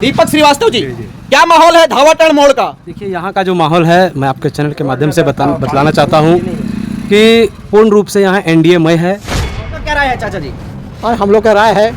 दीपक श्रीवास्तव जी, क्या माहौल है धावाटन मोड़ का? देखिए, यहाँ का जो माहौल है मैं आपके चैनल के माध्यम से बतलाना चाहता हूँ कि पूर्ण रूप से यहाँ एनडीए मय है। तो क्या राय है चाचा जी? और हम लोग का राय है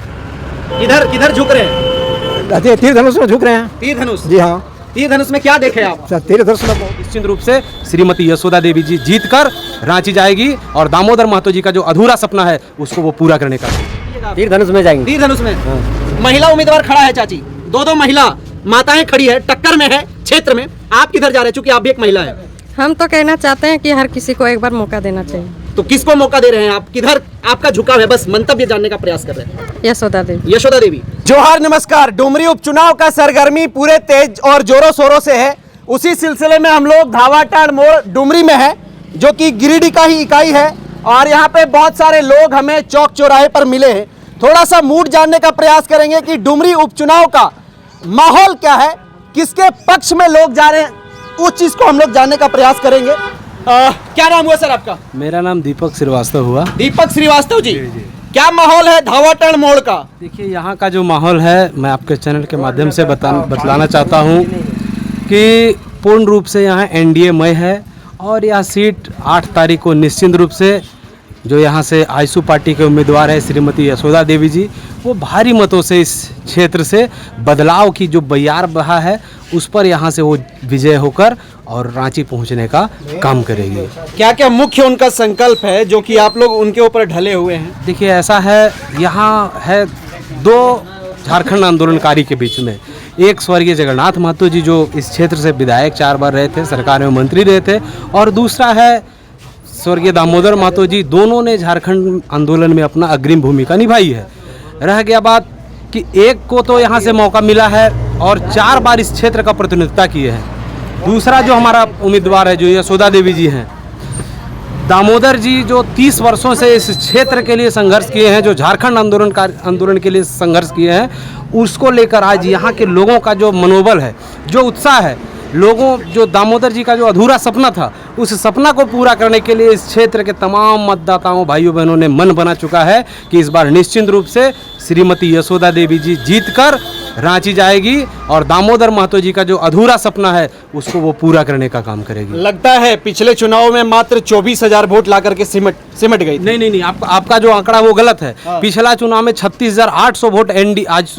किधर किधर झुक रहे हैं? तीर धनुष में झुक रहे हैं। तीर धनुष? जी हाँ, तीर धनुष में क्या देखे आप? तीर धनुष में निश्चित रूप से श्रीमती यशोदा देवी जी जीत कर रांची जाएगी और दामोदर महतो जी का जो अधूरा सपना है उसको वो पूरा करने का। तीर धनुष में जाएंगे। तीर धनुष में महिला उम्मीदवार खड़ा है चाची, दो महिला माताएं खड़ी है, टक्कर में है क्षेत्र में। आप किधर जा रहे हैं चूंकि आप भी एक महिला है? हम तो कहना चाहते हैं कि हर किसी को एक बार मौका देना चाहिए। तो किसको मौका दे रहे हैं आप? किधर आपका झुकाव है? बस मंतव्य जानने का प्रयास कर रहे हैं। यशोदा देवी। यशोदा देवी। जोहार, नमस्कार। डुमरी उपचुनाव का सरगर्मी पूरे तेज और जोरों शोरों से है। उसी सिलसिले में हम लोग धावाटन मोड़ डुमरी में है, जो कि गिरिडीह का ही इकाई है, और यहाँ पे बहुत सारे लोग हमें चौक चौराहे पर मिले हैं। थोड़ा सा मूड जानने का प्रयास करेंगे कि डुमरी उपचुनाव का माहौल क्या है, किसके पक्ष में लोग जा रहे हैं, उस चीज को हम लोग जानने का प्रयास करेंगे। क्या नाम हुआ सर आपका? मेरा नाम दीपक श्रीवास्तव हुआ। दीपक श्रीवास्तव जी, क्या माहौल है धावाटन मोड़ का? देखिए, यहाँ का जो माहौल है मैं आपके चैनल के माध्यम से बतलाना चाहता हूँ कि पूर्ण रूप से यहाँ एनडीए मय है और यह सीट 8 तारीख को निश्चित रूप से जो यहाँ से आजसू पार्टी के उम्मीदवार है श्रीमती यशोदा देवी जी, वो भारी मतों से इस क्षेत्र से बदलाव की जो बयार बहा है उस पर यहाँ से वो विजय होकर और रांची पहुँचने का काम करेगी। क्या क्या मुख्य उनका संकल्प है जो कि आप लोग उनके ऊपर ढले हुए हैं? देखिए, ऐसा है, यहाँ है 2 झारखंड आंदोलनकारी के बीच में। एक स्वर्गीय जगन्नाथ महतो जी जो इस क्षेत्र से विधायक 4 बार रहे थे, सरकार में मंत्री रहे थे, और दूसरा है स्वर्गीय दामोदर महतो जी। दोनों ने झारखंड आंदोलन में अपना अग्रिम भूमिका निभाई है। रह गया बात कि एक को तो यहाँ से मौका मिला है और 4 बार इस क्षेत्र का प्रतिनिधित्व किए हैं। दूसरा जो हमारा उम्मीदवार है जो यशोदा देवी जी हैं, दामोदर जी जो 30 वर्षों से इस क्षेत्र के लिए संघर्ष किए हैं, जो झारखंड आंदोलन के लिए संघर्ष किए हैं, उसको लेकर आज यहाँ के लोगों का जो मनोबल है, जो उत्साह है, लोगों जो दामोदर जी का जो अधूरा सपना था, उस सपना को पूरा करने के लिए इस क्षेत्र के तमाम मतदाताओं भाइयों बहनों ने मन बना चुका है कि इस बार निश्चित रूप से श्रीमती यशोदा देवी जी जीतकर रांची जाएगी और दामोदर महतो जी का जो अधूरा सपना है उसको वो पूरा करने का काम करेगी। लगता है पिछले चुनाव में मात्र 24,000 वोट ला करके सिमट गई। नहीं, आपका जो आंकड़ा वो गलत है। पिछला चुनाव में 36,800 वोट आज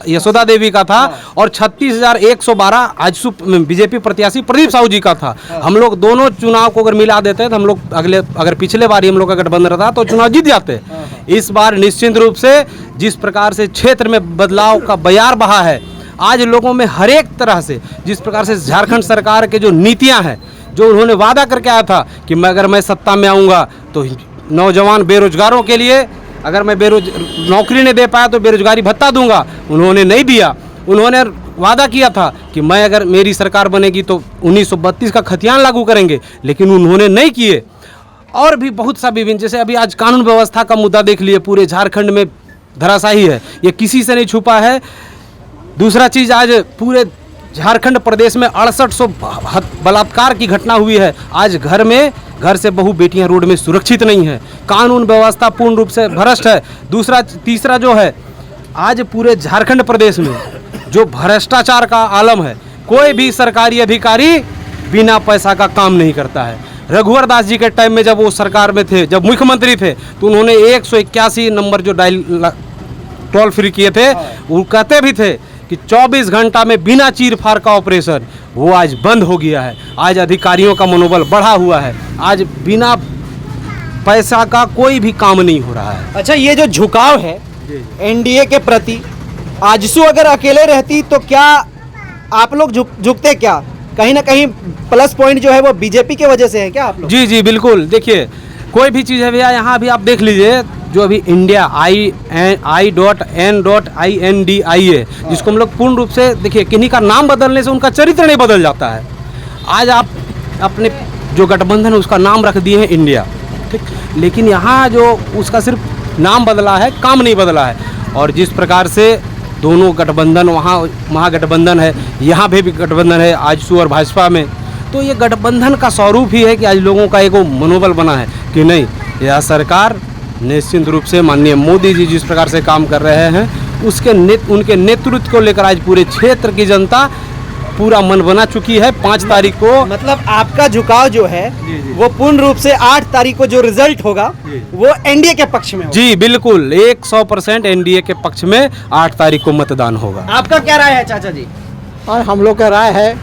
यशोदा देवी का था और 36,112 आज बीजेपी प्रत्याशी प्रदीप साहू जी का था। हम लोग दोनों चुनाव को अगर मिला देते तो हम लोग अगर पिछले बार हम लोग का गठबंधन रहता तो चुनाव जीत जाते। इस बार निश्चित रूप से जिस प्रकार से क्षेत्र में बदलाव का बयार बहा है, आज लोगों में हर एक तरह से, जिस प्रकार से झारखंड सरकार के जो नीतियां हैं, जो उन्होंने वादा करके आया था कि अगर मैं सत्ता में आऊँगा तो नौजवान बेरोजगारों के लिए अगर मैं नौकरी नहीं दे पाया तो बेरोजगारी भत्ता दूंगा, उन्होंने नहीं दिया। उन्होंने वादा किया था कि मैं अगर मेरी सरकार बनेगी तो 1932 का खतियान लागू करेंगे, लेकिन उन्होंने नहीं किए। और भी बहुत सा विभिन्न, जैसे अभी आज कानून व्यवस्था का मुद्दा देख लिए, पूरे झारखंड में धराशायी है, ये किसी से नहीं छुपा है। दूसरा चीज़, आज पूरे झारखंड प्रदेश में 6800 बलात्कार की घटना हुई है। आज घर से बहु बेटियां रोड में सुरक्षित नहीं है, कानून व्यवस्था पूर्ण रूप से भ्रष्ट है। तीसरा जो है, आज पूरे झारखंड प्रदेश में जो भ्रष्टाचार का आलम है, कोई भी सरकारी अधिकारी बिना पैसा का काम नहीं करता है। रघुवर दास जी के टाइम में जब वो सरकार में थे, जब मुख्यमंत्री थे, तो उन्होंने 181 नंबर जो डायल टोल फ्री किए थे, वो कहते भी थे कि 24 घंटा में बिना चीर फाड़ का ऑपरेशन, वो आज बंद हो गया है। आज अधिकारियों का मनोबल बढ़ा हुआ है, आज बिना पैसा का कोई भी काम नहीं हो रहा है। अच्छा, ये जो झुकाव है एनडीए के प्रति, आजसू अगर अकेले रहती तो क्या आप लोग झुकते? क्या कहीं ना कहीं प्लस पॉइंट जो है वो बीजेपी के वजह से है क्या आप लोग? जी बिल्कुल। देखिए, कोई भी चीज़ है भैया, यहाँ अभी आप देख लीजिए, जो अभी इंडिया I.N.INDI है, जिसको हम लोग पूर्ण रूप से, देखिए, किन्हीं का नाम बदलने से उनका चरित्र नहीं बदल जाता है। आज आप अपने जो गठबंधन है उसका नाम रख दिए हैं इंडिया, ठीक, लेकिन यहाँ जो उसका सिर्फ नाम बदला है, काम नहीं बदला है। और जिस प्रकार से दोनों गठबंधन, वहाँ महागठबंधन है, यहाँ भी गठबंधन है आजसू और भाजपा में, तो ये गठबंधन का स्वरूप ही है कि आज लोगों का एक मनोबल बना है कि नहीं, यह सरकार निश्चित रूप से माननीय मोदी जी जिस प्रकार से काम कर रहे हैं उनके नेतृत्व को लेकर आज पूरे क्षेत्र की जनता पूरा मन बना चुकी है। 5 तारीख को मतलब आपका झुकाव जो है वो पूर्ण रूप से 8 तारीख को जो रिजल्ट होगा वो एनडीए के पक्ष में होगा। जी बिल्कुल 100% एनडीए के पक्ष में 8 तारीख को मतदान होगा। आपका क्या राय है चाचा जी? और हम लोग का राय है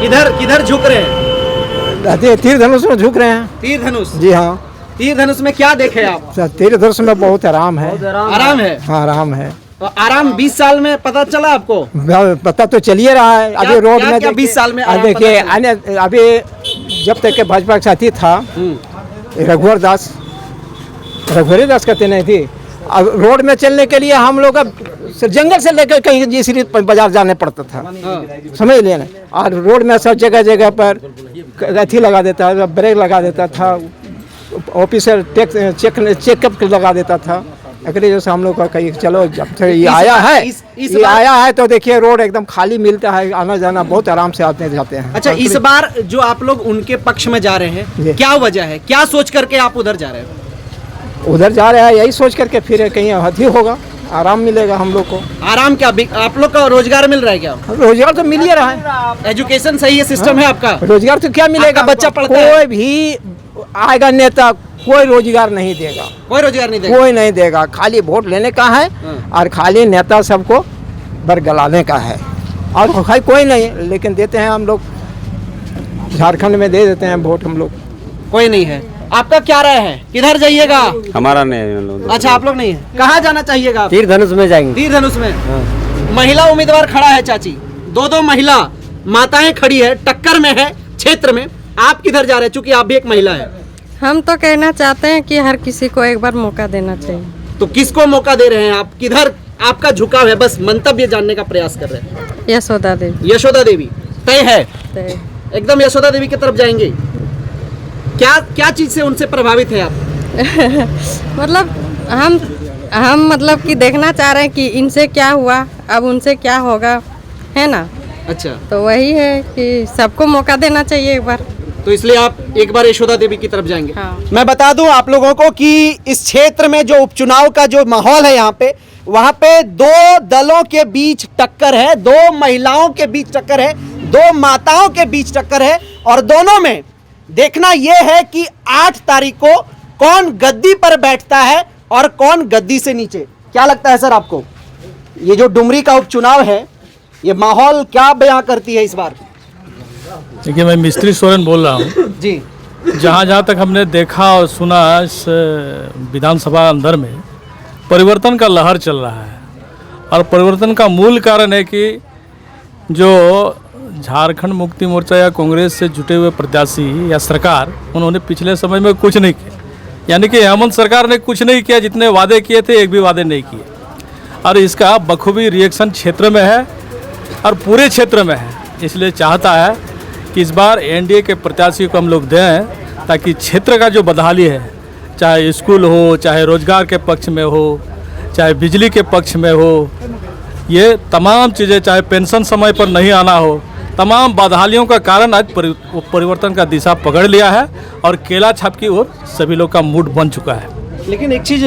किधर किधर झुक रहे हैं? तीर धनुष में झुक रहे हैं। तीर धनुष। जी हाँ, तीर धनुष में क्या देखे आप? तीर धनुष में बहुत आराम है। आराम है। हाँ आराम है। तो आराम 20 साल में पता चला आपको? पता तो चलिए रहा है। अभी रोड में क्या 20 साल में आराम देखिए पता चला? अभी जब तक के भाजपा के साथी था रघुवर दास कहते नहीं थी। अब रोड में चलने के लिए हम लोग अब जंगल से लेकर कहीं जीसरी बाजार जाने पड़ता था, समझ लिया ना। और रोड में सब जगह जगह पर अथी लगा देता था, ब्रेक लगा देता था, ऑफिसर चेकअप लगा देता था। अगले जैसे हम लोग का कहीं चलो जब से ये आया है ये आया है तो देखिए रोड एकदम खाली मिलता है, आना जाना बहुत आराम से आते जाते हैं। अच्छा, इस बार जो आप लोग उनके पक्ष में जा रहे हैं क्या वजह है? क्या सोच करके आप उधर जा रहे हैं? उधर जा रहे हैं यही सोच करके, फिर कहीं हथी होगा, आराम मिलेगा हम लोग को। आराम क्या? आप लोग का रोजगार मिल रहा है क्या? रोजगार तो मिल ही रहा है। एजुकेशन सही है, सिस्टम है आपका? रोजगार तो क्या मिलेगा? आपका बच्चा पढ़ता है? कोई भी आएगा नेता कोई रोजगार नहीं देगा, कोई रोजगार नहीं देगा, कोई नहीं देगा। खाली वोट लेने का है और खाली नेता सबको बरगलाने का है और कोई नहीं। लेकिन देते हैं हम लोग, झारखंड में दे देते हैं वोट हम लोग। कोई नहीं है। आपका क्या राय है? किधर जाइएगा? हमारा नहीं। अच्छा, आप लोग नहीं है। कहाँ जाना चाहिएगा आप? तीर धनुष में जाएंगे। तीर धनुष में महिला उम्मीदवार खड़ा है चाची, दो महिला माताएं खड़ी है, टक्कर में है क्षेत्र में। आप किधर जा रहे हैं? चूंकि आप भी एक महिला है। हम तो कहना चाहते हैं कि हर किसी को एक बार मौका देना चाहिए। तो किसको मौका दे रहे हैं आप? किधर आपका झुकाव है? बस मंतव्य जानने का प्रयास कर रहे हैं। यशोदा देवी। यशोदा देवी तय है, तो एकदम यशोदा देवी की तरफ जाएंगे। क्या क्या चीज से उनसे प्रभावित है आप? मतलब हम मतलब कि देखना चाह रहे हैं कि इनसे क्या हुआ, अब उनसे क्या होगा, है ना। अच्छा, तो वही है कि सबको मौका देना चाहिए एक बार। तो इसलिए आप एक बार यशोदा देवी की तरफ जाएंगे। हाँ। मैं बता दूं आप लोगों को कि इस क्षेत्र में जो उपचुनाव का जो माहौल है यहाँ पे, वहाँ पे 2 दलों के बीच टक्कर है, 2 महिलाओं के बीच टक्कर है, 2 माताओं के बीच टक्कर है। और दोनों में देखना यह है कि 8 तारीख को कौन गद्दी पर बैठता है और कौन गद्दी से नीचे। क्या लगता है सर आपको? ये जो डुमरी का उपचुनाव है, ये माहौल क्या बयां करती है इस बार? देखिए, मैं मिस्त्री सोरेन बोल रहा हूँ। जी, जहाँ तक हमने देखा और सुना, इस विधानसभा अंदर में परिवर्तन का लहर चल रहा है। और परिवर्तन का मूल कारण है कि जो झारखंड मुक्ति मोर्चा या कांग्रेस से जुटे हुए प्रत्याशी या सरकार, उन्होंने पिछले समय में कुछ नहीं किया। यानी कि हेमंत सरकार ने कुछ नहीं किया, जितने वादे किए थे एक भी वादे नहीं किए। और इसका बखूबी रिएक्शन क्षेत्र में है और पूरे क्षेत्र में है। इसलिए चाहता है कि इस बार एनडीए के प्रत्याशी को हम लोग दें, ताकि क्षेत्र का जो बदहाली है, चाहे स्कूल हो, चाहे रोजगार के पक्ष में हो, चाहे बिजली के पक्ष में हो, ये तमाम चीज़ें, चाहे पेंशन समय पर नहीं आना हो, तमाम बदहालियों का कारण आज परिवर्तन का दिशा पकड़ लिया है और केला छाप की ओर सभी लोग का मूड बन चुका है। लेकिन एक चीज़,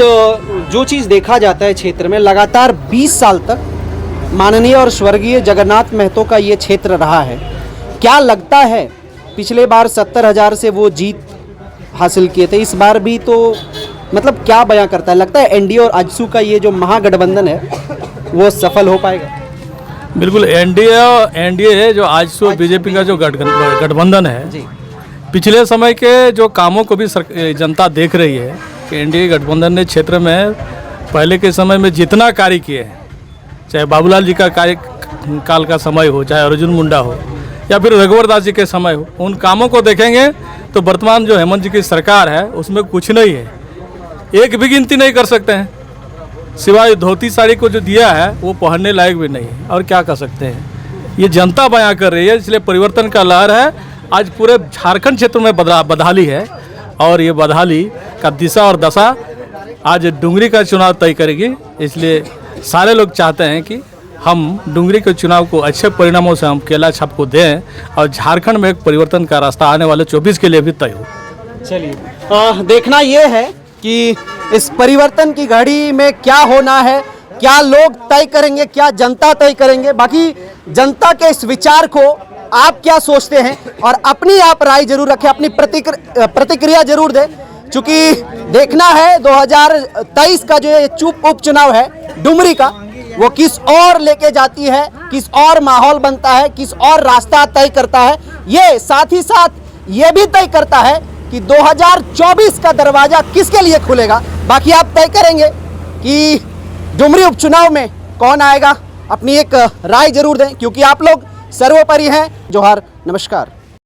जो चीज़ देखा जाता है क्षेत्र में, लगातार 20 साल तक माननीय और स्वर्गीय जगन्नाथ महतो का ये क्षेत्र रहा है। क्या लगता है, पिछले बार 70,000 से वो जीत हासिल किए थे, इस बार भी तो मतलब क्या बयां करता है? लगता है एनडीए और आजसू का ये जो महागठबंधन है वो सफल हो पाएगा? बिल्कुल, एनडीए जो आजसू बीजेपी का जो गठबंधन है, पिछले समय के जो कामों को भी जनता देख रही है कि एनडीए गठबंधन ने क्षेत्र में पहले के समय में जितना कार्य किए हैं, चाहे बाबूलाल जी का कार्यकाल का समय हो, चाहे अर्जुन मुंडा हो, या फिर रघुवर दास जी के समय हो, उन कामों को देखेंगे तो वर्तमान जो हेमंत जी की सरकार है उसमें कुछ नहीं है, एक भी गिनती नहीं कर सकते हैं। सिवाय धोती साड़ी को जो दिया है वो पहनने लायक भी नहीं है, और क्या कर सकते हैं। ये जनता बयां कर रही है, इसलिए परिवर्तन का लहर है। आज पूरे झारखंड क्षेत्र में बदहाली है और ये बदहाली का दिशा और दशा आज डुंगरी का चुनाव तय करेगी। इसलिए सारे लोग चाहते हैं कि हम डुंगरी के चुनाव को अच्छे परिणामों से हम केला छाप को दें और झारखंड में एक परिवर्तन का रास्ता आने वाले 24 के लिए भी तय हो। चलिए, देखना ये है कि इस परिवर्तन की घड़ी में क्या होना है क्या लोग तय करेंगे, क्या जनता तय करेंगे। बाकी जनता के इस विचार को आप क्या सोचते हैं और अपनी आप राय जरूर रखें, अपनी प्रतिक्रिया जरूर दें। चूंकि देखना है 2023 का जो ये उपचुनाव है डुमरी का, वो किस और लेके जाती है, किस और माहौल बनता है, किस और रास्ता तय करता है। ये साथ ही साथ ये भी तय करता है कि 2024 का दरवाजा किसके लिए खुलेगा। बाकी आप तय करेंगे कि डुमरी उपचुनाव में कौन आएगा। अपनी एक राय जरूर दें, क्योंकि आप लोग सर्वोपरि हैं। जोहार, नमस्कार।